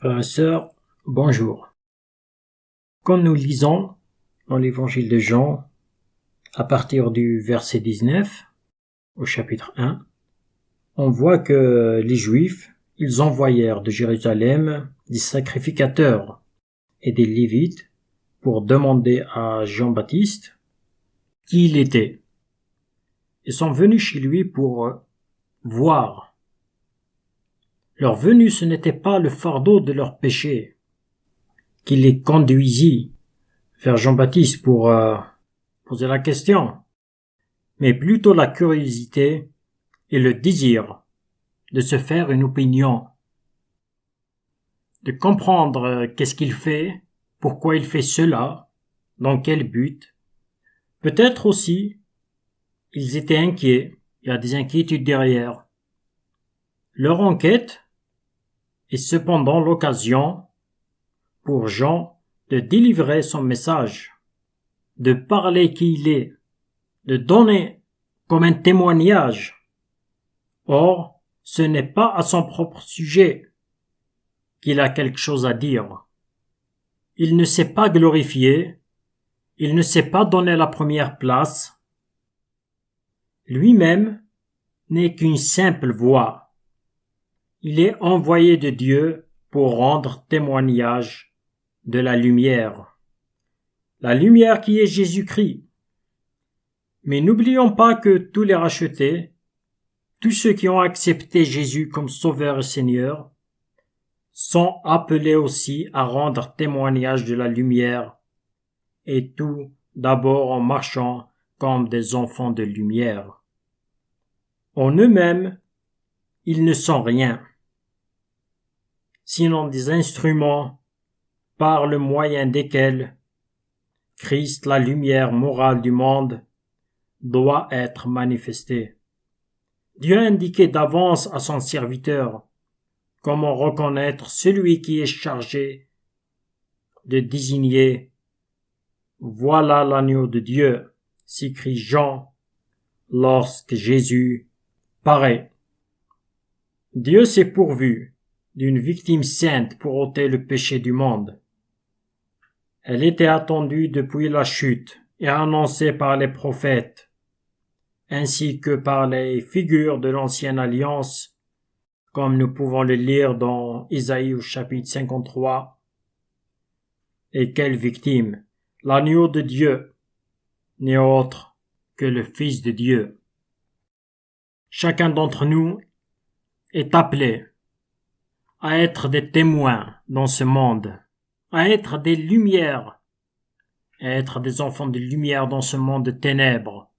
Frères et sœurs, bonjour. Comme nous lisons dans l'évangile de Jean, à partir du verset 19 au chapitre 1, on voit que les Juifs, ils envoyèrent de Jérusalem des sacrificateurs et des Lévites pour demander à Jean-Baptiste qui il était. Ils sont venus chez lui pour voir. Leur venue, ce n'était pas le fardeau de leur péché qui les conduisit vers Jean-Baptiste pour poser la question, mais plutôt la curiosité et le désir de se faire une opinion, de comprendre qu'est-ce qu'il fait, pourquoi il fait cela, dans quel but. Peut-être aussi, ils étaient inquiets, il y a des inquiétudes derrière. Leur enquête est cependant l'occasion pour Jean de délivrer son message, de parler qui il est, de donner comme un témoignage. Or, ce n'est pas à son propre sujet qu'il a quelque chose à dire. Il ne s'est pas glorifié, il ne s'est pas donné la première place. Lui-même n'est qu'une simple voix. Il est envoyé de Dieu pour rendre témoignage de la lumière qui est Jésus-Christ. Mais n'oublions pas que tous les rachetés, tous ceux qui ont accepté Jésus comme Sauveur et Seigneur, sont appelés aussi à rendre témoignage de la lumière, et tout d'abord en marchant comme des enfants de lumière. En eux-mêmes, ils ne sont rien, sinon des instruments par le moyen desquels Christ, la lumière morale du monde, doit être manifesté. Dieu a indiqué d'avance à son serviteur comment reconnaître celui qui est chargé de désigner « Voilà l'agneau de Dieu », s'écrit Jean lorsque Jésus paraît. Dieu s'est pourvu d'une victime sainte pour ôter le péché du monde. Elle était attendue depuis la chute et annoncée par les prophètes, ainsi que par les figures de l'ancienne alliance, comme nous pouvons le lire dans Isaïe au chapitre 53. Et quelle victime! L'agneau de Dieu n'est autre que le Fils de Dieu. Chacun d'entre nous est appelé à être des témoins dans ce monde, à être des lumières, à être des enfants de lumière dans ce monde de ténèbres.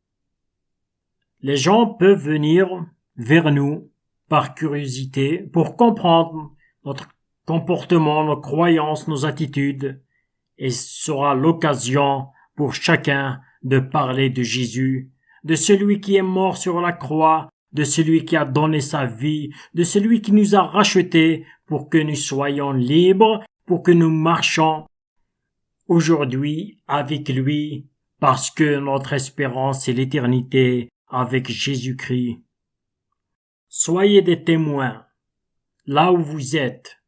Les gens peuvent venir vers nous par curiosité pour comprendre notre comportement, nos croyances, nos attitudes, et sera l'occasion pour chacun de parler de Jésus, de celui qui est mort sur la croix, de celui qui a donné sa vie, de celui qui nous a rachetés pour que nous soyons libres, pour que nous marchions aujourd'hui avec lui, parce que notre espérance est l'éternité avec Jésus-Christ. Soyez des témoins, là où vous êtes,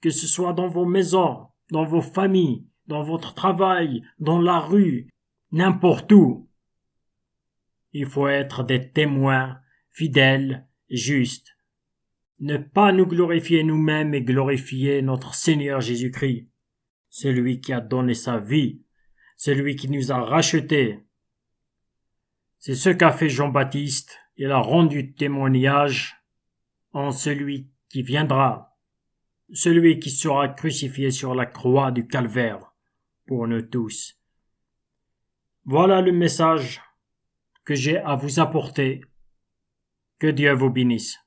que ce soit dans vos maisons, dans vos familles, dans votre travail, dans la rue, n'importe où. Il faut être des témoins fidèles, justes. Ne pas nous glorifier nous-mêmes et glorifier notre Seigneur Jésus-Christ, celui qui a donné sa vie, celui qui nous a rachetés. C'est ce qu'a fait Jean-Baptiste. Il a rendu témoignage en celui qui viendra, celui qui sera crucifié sur la croix du calvaire pour nous tous. Voilà le message que j'ai à vous apporter. Que Dieu vous bénisse.